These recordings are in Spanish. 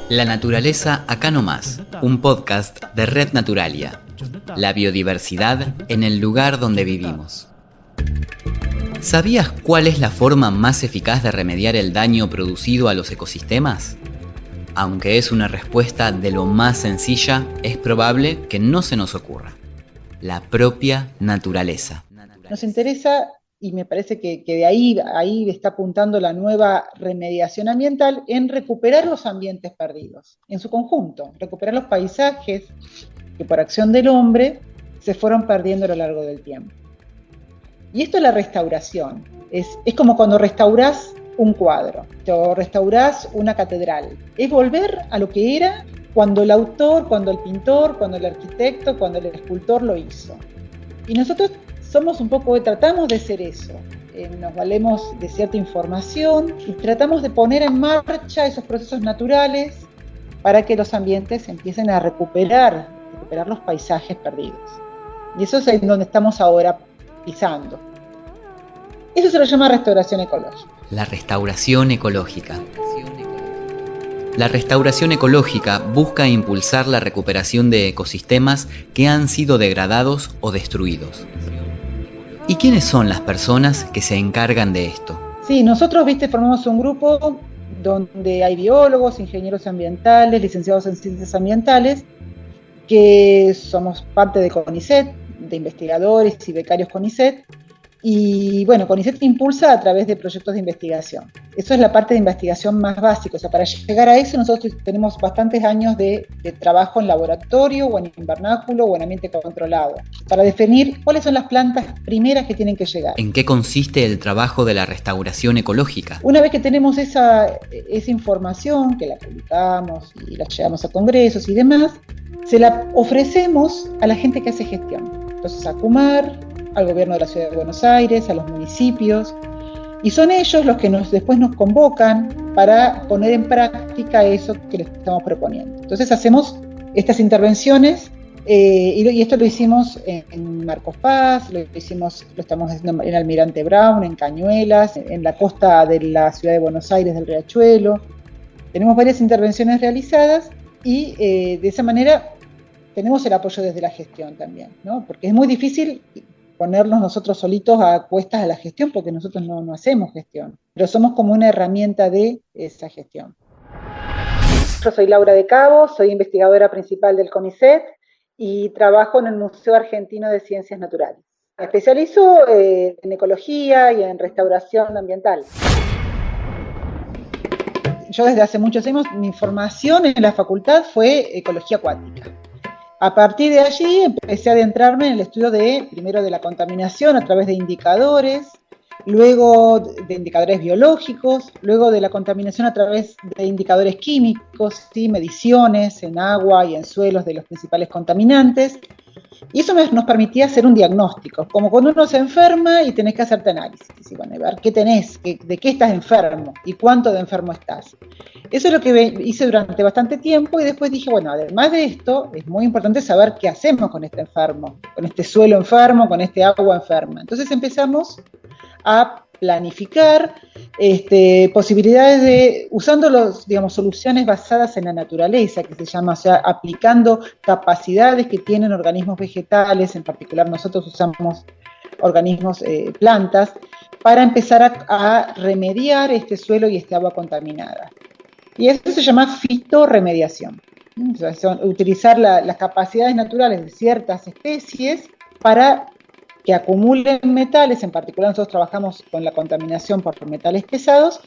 La naturaleza acá nomás, un podcast de Red Naturalia. La biodiversidad en el lugar donde vivimos. ¿Sabías cuál es la forma más eficaz de remediar el daño producido a los ecosistemas? Aunque es una respuesta de lo más sencilla, es probable que no se nos ocurra. La propia naturaleza. Nos interesa, y me parece que de ahí está apuntando la nueva remediación ambiental, en recuperar los ambientes perdidos, en su conjunto, recuperar los paisajes que por acción del hombre se fueron perdiendo a lo largo del tiempo. Y esto es la restauración, es como cuando restaurás un cuadro, o restaurás una catedral, es volver a lo que era cuando el autor, cuando el pintor, cuando el arquitecto, cuando el escultor lo hizo. Y nosotros somos un poco, tratamos de ser eso, nos valemos de cierta información y tratamos de poner en marcha esos procesos naturales para que los ambientes empiecen a recuperar los paisajes perdidos. Y eso es en donde estamos ahora pisando. Eso se lo llama restauración ecológica. La restauración ecológica. La restauración ecológica busca impulsar la recuperación de ecosistemas que han sido degradados o destruidos. ¿Y quiénes son las personas que se encargan de esto? Sí, nosotros, formamos un grupo donde hay biólogos, ingenieros ambientales, licenciados en ciencias ambientales, que somos parte de CONICET, de investigadores y becarios CONICET, y bueno, CONICET impulsa a través de proyectos de investigación. Eso es la parte de investigación más básica, o sea, para llegar a eso nosotros tenemos bastantes años de trabajo en laboratorio, o en invernáculo, o en ambiente controlado, para definir cuáles son las plantas primeras que tienen que llegar. ¿En qué consiste el trabajo de la restauración ecológica? Una vez que tenemos esa información, que la publicamos y la llevamos a congresos y demás, se la ofrecemos a la gente que hace gestión. Entonces a CUMAR, al gobierno de la Ciudad de Buenos Aires, a los municipios, y son ellos los que después nos convocan para poner en práctica eso que les estamos proponiendo. Entonces hacemos estas intervenciones, y esto lo hicimos en Marcos Paz, lo estamos haciendo en Almirante Brown, en Cañuelas, en la costa de la Ciudad de Buenos Aires, del Riachuelo. Tenemos varias intervenciones realizadas y de esa manera tenemos el apoyo desde la gestión también, ¿no? Porque es muy difícil ponernos nosotros solitos a cuestas a la gestión, porque nosotros no hacemos gestión, pero somos como una herramienta de esa gestión. Yo soy Laura de Cabo, soy investigadora principal del CONICET y trabajo en el Museo Argentino de Ciencias Naturales. Me especializo en ecología y en restauración ambiental. Yo desde hace muchos años, mi formación en la facultad fue ecología acuática. A partir de allí empecé a adentrarme en el estudio primero de la contaminación a través de indicadores, luego de indicadores biológicos, luego de la contaminación a través de indicadores químicos, ¿sí? Mediciones en agua y en suelos de los principales contaminantes. Y eso nos permitía hacer un diagnóstico, como cuando uno se enferma y tenés que hacerte análisis, y bueno, ver qué tenés, de qué estás enfermo y cuánto de enfermo estás. Eso es lo que hice durante bastante tiempo y después dije, bueno, además de esto, es muy importante saber qué hacemos con este enfermo, con este suelo enfermo, con este agua enferma. Entonces empezamos a planificar posibilidades usando soluciones basadas en la naturaleza, que se llama, o sea, aplicando capacidades que tienen organismos vegetales, en particular nosotros usamos organismos, plantas, para empezar a remediar este suelo y este agua contaminada. Y eso se llama fitorremediación. O sea, utilizar las capacidades naturales de ciertas especies para que acumulen metales, en particular nosotros trabajamos con la contaminación por metales pesados,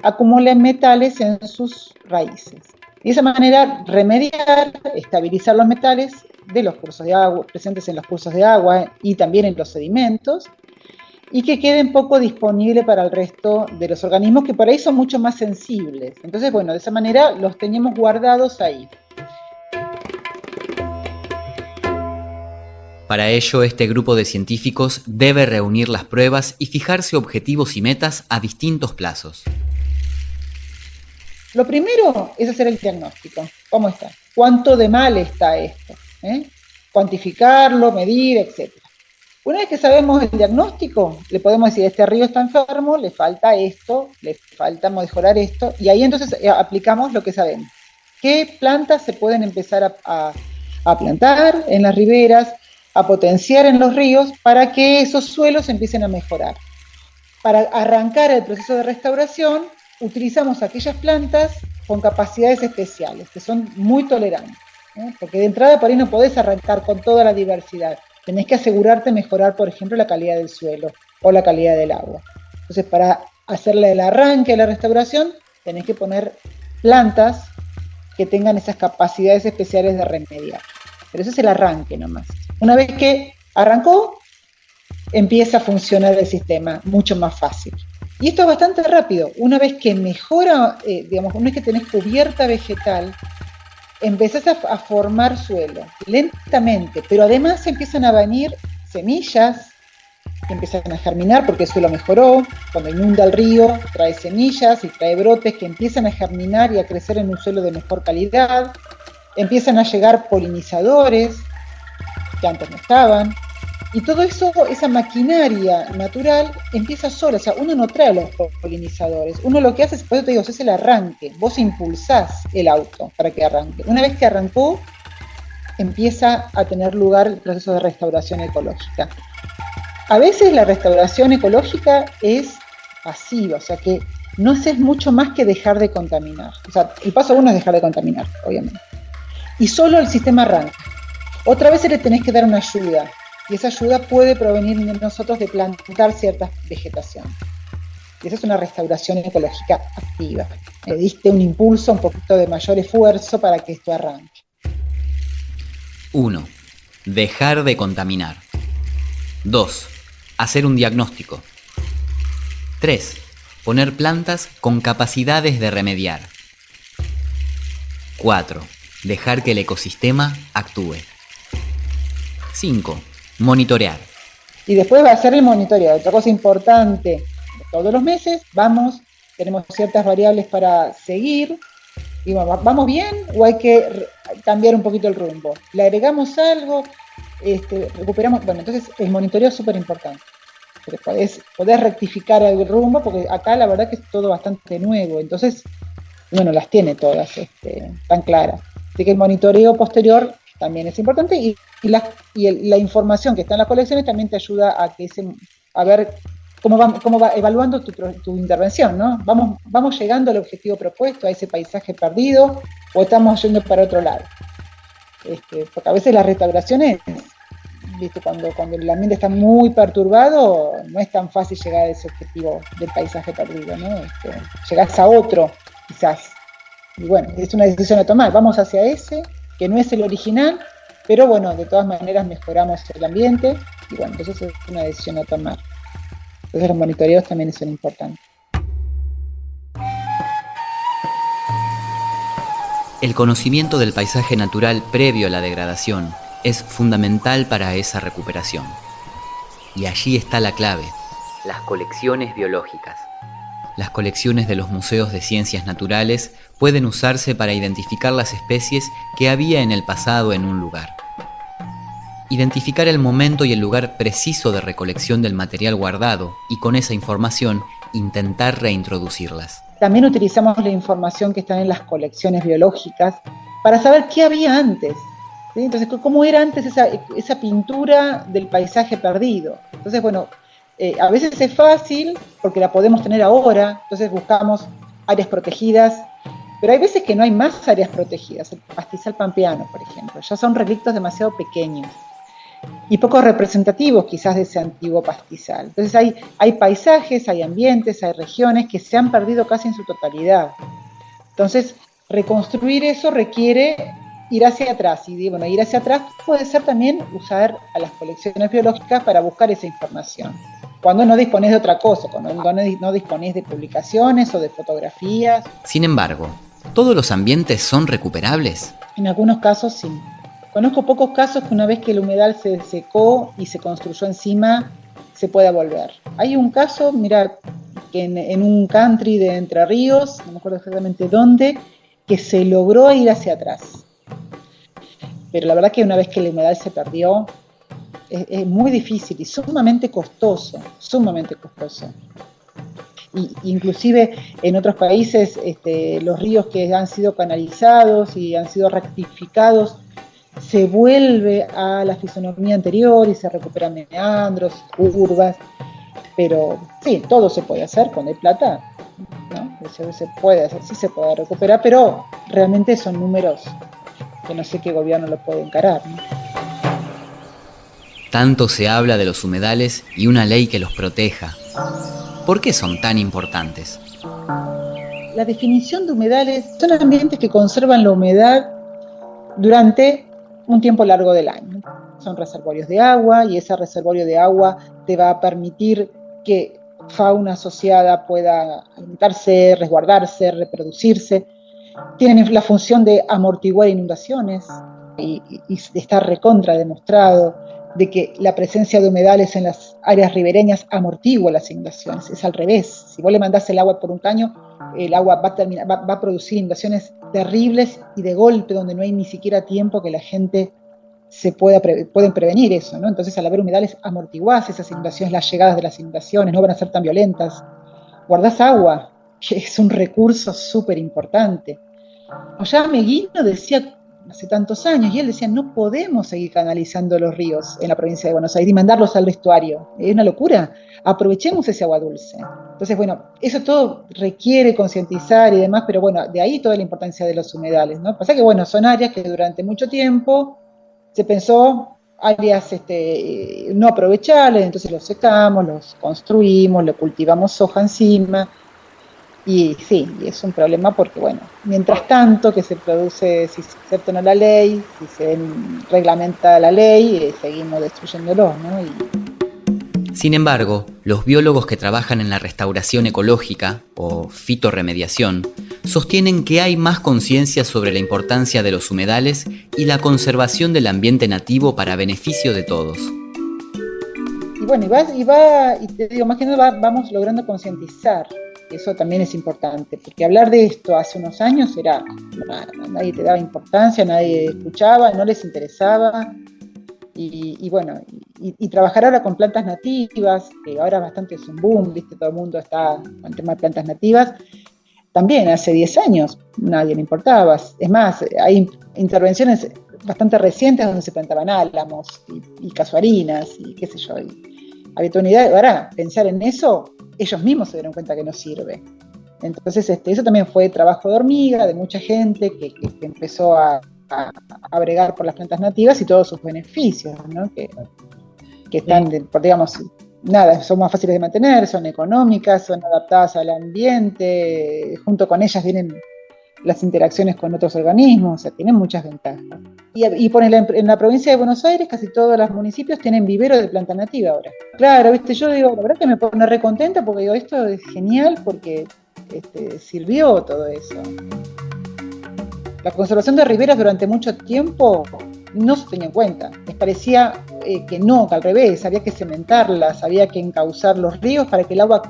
acumulen metales en sus raíces. De esa manera remediar, estabilizar los metales de los cursos de agua, presentes en los cursos de agua y también en los sedimentos, y que queden poco disponibles para el resto de los organismos que por ahí son mucho más sensibles. Entonces, bueno, de esa manera los teníamos guardados ahí. Para ello, este grupo de científicos debe reunir las pruebas y fijarse objetivos y metas a distintos plazos. Lo primero es hacer el diagnóstico. ¿Cómo está? ¿Cuánto de mal está esto? Cuantificarlo, medir, etc. Una vez que sabemos el diagnóstico, le podemos decir, este río está enfermo, le falta esto, le falta mejorar esto, y ahí entonces aplicamos lo que sabemos. qué plantas se pueden empezar a plantar en las riberas, a potenciar en los ríos para que esos suelos empiecen a mejorar. Para arrancar el proceso de restauración, utilizamos aquellas plantas con capacidades especiales, que son muy tolerantes, ¿eh? Porque de entrada por ahí no podés arrancar con toda la diversidad. Tenés que asegurarte mejorar, por ejemplo, la calidad del suelo o la calidad del agua. Entonces, para hacerle el arranque de la restauración, tenés que poner plantas que tengan esas capacidades especiales de remediar. Pero eso es el arranque nomás. Una vez que arrancó, empieza a funcionar el sistema mucho más fácil. Y esto es bastante rápido. Una vez que mejora, una vez que tenés cubierta vegetal, empezás a formar suelo, lentamente, pero además empiezan a venir semillas, que empiezan a germinar porque el suelo mejoró. Cuando inunda el río, trae semillas y trae brotes que empiezan a germinar y a crecer en un suelo de mejor calidad. Empiezan a llegar polinizadores, que antes no estaban. Y todo eso, esa maquinaria natural, empieza sola. O sea, uno no trae los polinizadores. Uno lo que hace, por eso te digo, es el arranque. Vos impulsás el auto para que arranque. Una vez que arrancó, empieza a tener lugar el proceso de restauración ecológica. A veces la restauración ecológica es pasiva, o sea que no haces mucho más que dejar de contaminar. O sea, el paso uno es dejar de contaminar, obviamente. Y solo el sistema arranca. Otra vez le tenés que dar una ayuda, y esa ayuda puede provenir de nosotros de plantar ciertas vegetaciones. Y esa es una restauración ecológica activa. Le diste un impulso, un poquito de mayor esfuerzo para que esto arranque. 1. Dejar de contaminar. 2. Hacer un diagnóstico. 3. Poner plantas con capacidades de remediar. 4. Dejar que el ecosistema actúe. 5. Monitorear. Y después va a ser el monitoreo. Otra cosa importante, todos los meses tenemos ciertas variables para seguir. Y ¿vamos bien o hay que cambiar un poquito el rumbo? ¿Le agregamos algo? Recuperamos. Bueno, entonces el monitoreo es súper importante. Podés rectificar el rumbo, porque acá la verdad que es todo bastante nuevo. Entonces, bueno, las tiene todas tan claras. Así que el monitoreo posterior también es importante y la información que está en las colecciones también te ayuda a ver cómo va evaluando tu intervención, ¿no? Vamos llegando al objetivo propuesto, a ese paisaje perdido, o estamos yendo para otro lado. Porque a veces las restauraciones, ¿viste? Cuando el ambiente está muy perturbado, no es tan fácil llegar a ese objetivo del paisaje perdido, ¿no? Llegás a otro, quizás. Y bueno, es una decisión a tomar. Vamos hacia ese, que no es el original, pero bueno, de todas maneras mejoramos el ambiente, y bueno, entonces es una decisión a tomar. Entonces los monitoreos también son importantes. El conocimiento del paisaje natural previo a la degradación es fundamental para esa recuperación. Y allí está la clave: las colecciones biológicas. Las colecciones de los museos de ciencias naturales pueden usarse para identificar las especies que había en el pasado en un lugar. Identificar el momento y el lugar preciso de recolección del material guardado y con esa información intentar reintroducirlas. También utilizamos la información que está en las colecciones biológicas para saber qué había antes. ¿Sí? Entonces, ¿cómo era antes esa pintura del paisaje perdido? Entonces, bueno, a veces es fácil porque la podemos tener ahora, entonces buscamos áreas protegidas, pero hay veces que no hay más áreas protegidas. El pastizal pampeano, por ejemplo, ya son relictos demasiado pequeños y poco representativos quizás de ese antiguo pastizal. Entonces hay paisajes, hay ambientes, hay regiones que se han perdido casi en su totalidad. Entonces, reconstruir eso requiere ir hacia atrás, y bueno, ir hacia atrás puede ser también usar a las colecciones biológicas para buscar esa información. Cuando no disponés de otra cosa, cuando no disponés de publicaciones o de fotografías. Sin embargo, ¿todos los ambientes son recuperables? En algunos casos sí. Conozco pocos casos que una vez que el humedal se secó y se construyó encima, se pueda volver. Hay un caso, mira, que en un country de Entre Ríos, no me acuerdo exactamente dónde, que se logró ir hacia atrás. Pero la verdad que una vez que el humedal se perdió, es muy difícil y sumamente costoso, sumamente costoso. Y inclusive en otros países los ríos que han sido canalizados y han sido rectificados, se vuelve a la fisonomía anterior y se recuperan meandros, curvas, pero sí, todo se puede hacer cuando hay plata, ¿no? Se puede hacer, sí se puede recuperar, pero realmente son números que no sé qué gobierno lo puede encarar, ¿no? Tanto se habla de los humedales y una ley que los proteja. ¿Por qué son tan importantes? La definición de humedales son ambientes que conservan la humedad durante un tiempo largo del año. Son reservorios de agua y ese reservorio de agua te va a permitir que fauna asociada pueda alimentarse, resguardarse, reproducirse. Tienen la función de amortiguar inundaciones y está recontra demostrado de que la presencia de humedales en las áreas ribereñas amortigua las inundaciones. Es al revés. Si vos le mandás el agua por un caño, el agua va a producir inundaciones terribles y de golpe donde no hay ni siquiera tiempo que la gente pueden prevenir eso, ¿no? Entonces, al haber humedales, amortiguás esas inundaciones, las llegadas de las inundaciones no van a ser tan violentas. Guardás agua, que es un recurso súper importante. Ya Meguino decía hace tantos años, y él decía, no podemos seguir canalizando los ríos en la provincia de Buenos Aires y mandarlos al estuario. Es una locura. Aprovechemos ese agua dulce. Entonces, bueno, eso todo requiere concientizar y demás, pero bueno, de ahí toda la importancia de los humedales, ¿no? Pasa que, bueno, son áreas que durante mucho tiempo se pensó áreas no aprovechables, entonces los secamos, los construimos, le cultivamos soja encima. Y sí, y es un problema porque, bueno, mientras tanto que se produce, si se acepta o no la ley, si se reglamenta la ley, seguimos destruyéndolo, ¿no? Sin embargo, los biólogos que trabajan en la restauración ecológica, o fitorremediación, sostienen que hay más conciencia sobre la importancia de los humedales y la conservación del ambiente nativo para beneficio de todos. Y bueno, y te digo, más que nada vamos logrando concientizar. Eso también es importante, porque hablar de esto hace unos años era, nadie te daba importancia, nadie escuchaba, no les interesaba. Y bueno, y trabajar ahora con plantas nativas, que ahora bastante es un boom, ¿viste? Todo el mundo está con el tema de plantas nativas. También hace 10 años nadie le importaba. Es más, hay intervenciones bastante recientes donde se plantaban álamos y casuarinas y qué sé yo. Y había toda una idea. Ahora, pensar en eso, ellos mismos se dieron cuenta que no sirve. Entonces, eso también fue trabajo de hormiga, de mucha gente que empezó a bregar por las plantas nativas y todos sus beneficios, ¿no? Que están, digamos, nada, son más fáciles de mantener, son económicas, son adaptadas al ambiente, junto con ellas vienen las interacciones con otros organismos, o sea, tienen muchas ventajas. Y en la provincia de Buenos Aires casi todos los municipios tienen vivero de planta nativa ahora. Claro, viste, yo digo, la verdad que me pone re contenta porque digo, esto es genial porque sirvió todo eso. La conservación de riberas durante mucho tiempo no se tenía en cuenta. Les parecía que al revés, había que cementarlas, había que encauzar los ríos para que el agua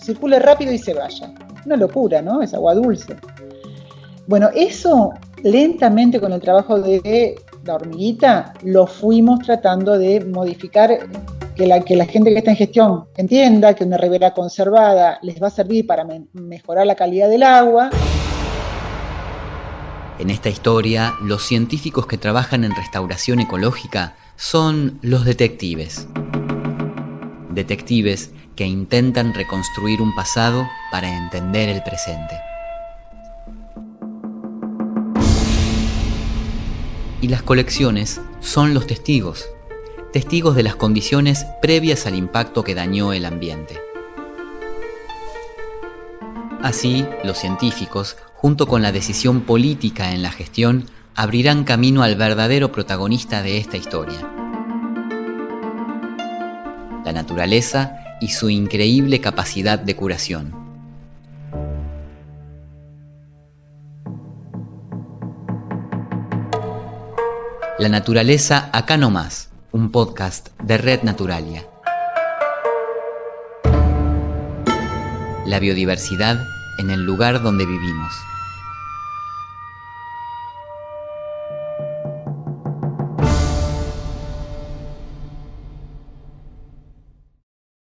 circule rápido y se vaya. Una locura, ¿no? Es agua dulce. Bueno, eso lentamente con el trabajo de la hormiguita lo fuimos tratando de modificar, que la gente que está en gestión entienda que una ribera conservada les va a servir para mejorar la calidad del agua. En esta historia, los científicos que trabajan en restauración ecológica son los detectives. Detectives que intentan reconstruir un pasado para entender el presente. Y las colecciones son los testigos de las condiciones previas al impacto que dañó el ambiente. Así, los científicos, junto con la decisión política en la gestión, abrirán camino al verdadero protagonista de esta historia. La naturaleza y su increíble capacidad de curación. La naturaleza acá nomás, un podcast de Red Naturalia. La biodiversidad en el lugar donde vivimos.